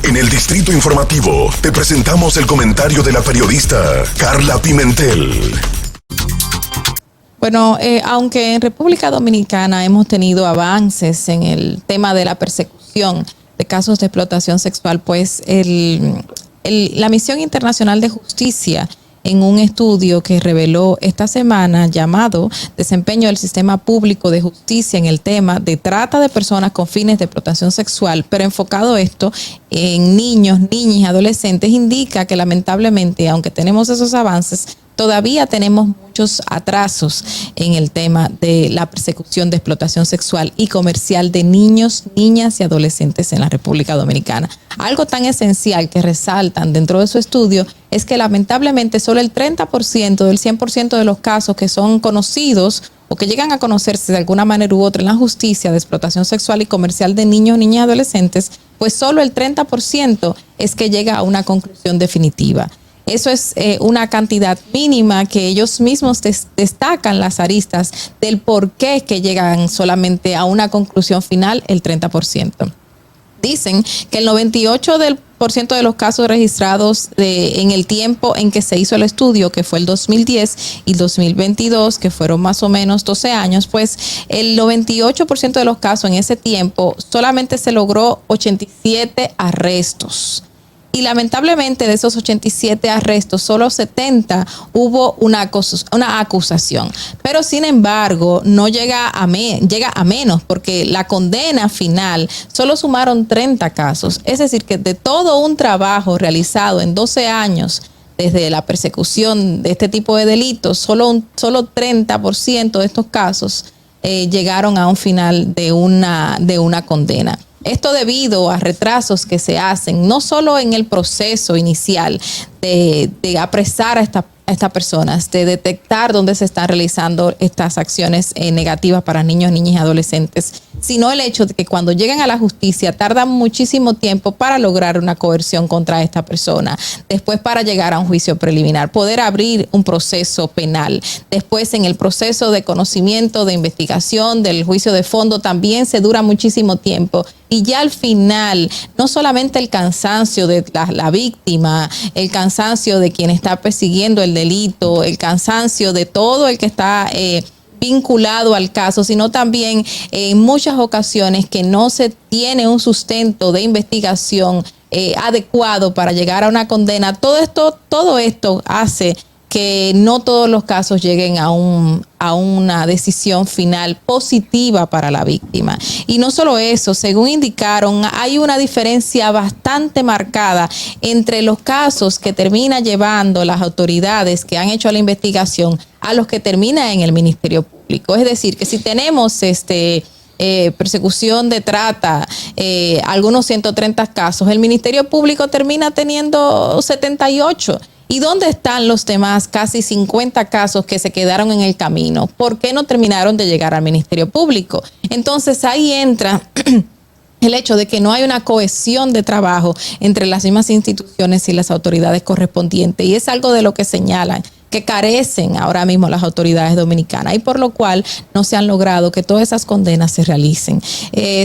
En el Distrito Informativo te presentamos el comentario de la periodista Carla Pimentel. Bueno, aunque en República Dominicana hemos tenido avances en el tema de la persecución de casos de explotación sexual, pues la Misión Internacional de Justicia, en un estudio que reveló esta semana llamado Desempeño del Sistema Público de Justicia en el tema de trata de personas con fines de explotación sexual, pero enfocado esto en niños, niñas y adolescentes, indica que lamentablemente, aunque tenemos esos avances, todavía tenemos muchos atrasos en el tema de la persecución de explotación sexual y comercial de niños, niñas y adolescentes en la República Dominicana. Algo tan esencial que resaltan dentro de su estudio es que lamentablemente solo el 30% del 100% de los casos que son conocidos o que llegan a conocerse de alguna manera u otra en la justicia de explotación sexual y comercial de niños, niñas y adolescentes, pues solo el 30% es que llega a una conclusión definitiva. Eso es una cantidad mínima que ellos mismos destacan las aristas del por qué que llegan solamente a una conclusión final el 30%. Dicen que el 98% de los casos registrados en el tiempo en que se hizo el estudio, que fue el 2010 y 2022, que fueron más o menos 12 años, pues el 98% de los casos en ese tiempo solamente se logró 87 arrestos. Y lamentablemente de esos 87 arrestos, solo 70 hubo una acusación. Pero sin embargo, no llega a menos, porque la condena final solo sumaron 30 casos. Es decir, que de todo un trabajo realizado en 12 años, desde la persecución de este tipo de delitos, solo 30% de estos casos llegaron a un final de una condena. Esto debido a retrasos que se hacen, no solo en el proceso inicial de apresar a estas personas, de detectar dónde se están realizando estas acciones negativas para niños, niñas y adolescentes, sino el hecho de que cuando llegan a la justicia tardan muchísimo tiempo para lograr una coerción contra esta persona, después para llegar a un juicio preliminar, poder abrir un proceso penal, después en el proceso de conocimiento, de investigación, del juicio de fondo también se dura muchísimo tiempo. Y ya al final, no solamente el cansancio de la víctima, el cansancio de quien está persiguiendo el delito, el cansancio de todo el que está vinculado al caso, sino también en muchas ocasiones que no se tiene un sustento de investigación adecuado para llegar a una condena. Todo esto hace que no todos los casos lleguen a una decisión final positiva para la víctima. Y no solo eso, según indicaron, hay una diferencia bastante marcada entre los casos que termina llevando las autoridades que han hecho la investigación a los que termina en el Ministerio Público. Es decir, que si tenemos persecución de trata, algunos 130 casos, el Ministerio Público termina teniendo 78. ¿Y dónde están los demás casi 50 casos que se quedaron en el camino? ¿Por qué no terminaron de llegar al Ministerio Público? Entonces ahí entra el hecho de que no hay una cohesión de trabajo entre las mismas instituciones y las autoridades correspondientes. Y es algo de lo que señalan, que carecen ahora mismo las autoridades dominicanas y por lo cual no se han logrado que todas esas condenas se realicen.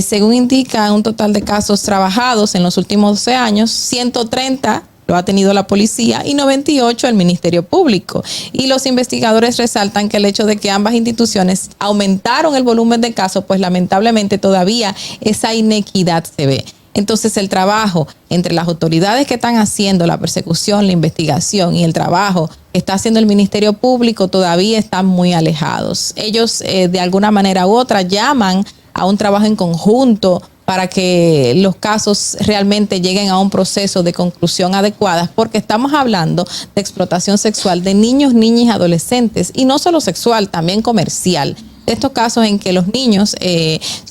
Según indica un total de casos trabajados en los últimos 12 años, 130 lo ha tenido la policía y 98 el Ministerio Público. Y los investigadores resaltan que el hecho de que ambas instituciones aumentaron el volumen de casos, pues lamentablemente todavía esa inequidad se ve. Entonces el trabajo entre las autoridades que están haciendo la persecución, la investigación y el trabajo que está haciendo el Ministerio Público todavía están muy alejados. Ellos de alguna manera u otra llaman a un trabajo en conjunto para que los casos realmente lleguen a un proceso de conclusión adecuada, porque estamos hablando de explotación sexual de niños, niñas y adolescentes, y no solo sexual, también comercial. De estos casos en que los niños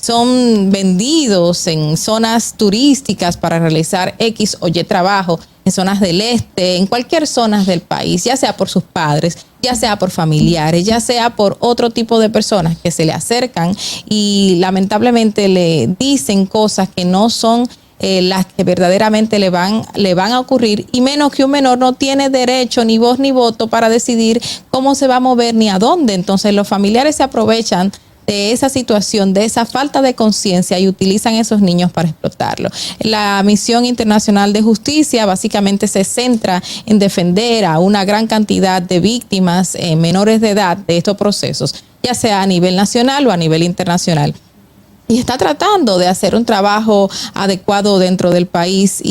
son vendidos en zonas turísticas para realizar X o Y trabajo, en zonas del este, en cualquier zona del país, ya sea por sus padres, ya sea por familiares, ya sea por otro tipo de personas que se le acercan y lamentablemente le dicen cosas que no son las que verdaderamente le van a ocurrir, y menos que un menor no tiene derecho ni voz ni voto para decidir cómo se va a mover ni a dónde. Entonces los familiares se aprovechan de esa situación, de esa falta de conciencia y utilizan esos niños para explotarlo. La Misión Internacional de Justicia básicamente se centra en defender a una gran cantidad de víctimas menores de edad de estos procesos, ya sea a nivel nacional o a nivel internacional. Y está tratando de hacer un trabajo adecuado dentro del país,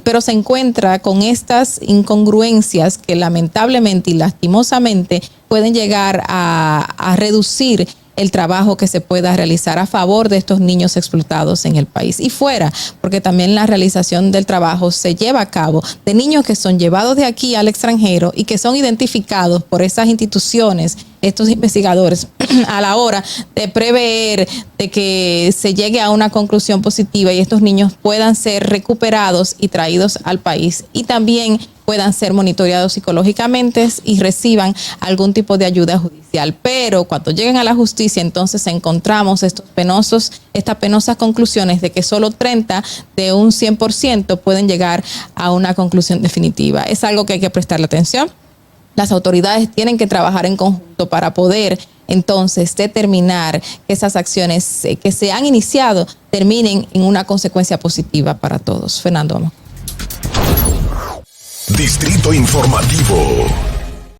pero se encuentra con estas incongruencias que lamentablemente y lastimosamente pueden llegar a reducir el trabajo que se pueda realizar a favor de estos niños explotados en el país y fuera, porque también la realización del trabajo se lleva a cabo de niños que son llevados de aquí al extranjero y que son identificados por esas instituciones, estos investigadores, a la hora de prever de que se llegue a una conclusión positiva y estos niños puedan ser recuperados y traídos al país y también puedan ser monitoreados psicológicamente y reciban algún tipo de ayuda judicial. Pero cuando lleguen a la justicia, entonces encontramos estas penosas conclusiones de que solo 30 de un 100% pueden llegar a una conclusión definitiva. Es algo que hay que prestarle atención. Las autoridades tienen que trabajar en conjunto para poder entonces determinar que esas acciones que se han iniciado terminen en una consecuencia positiva para todos. Fernando, vamos. Distrito Informativo.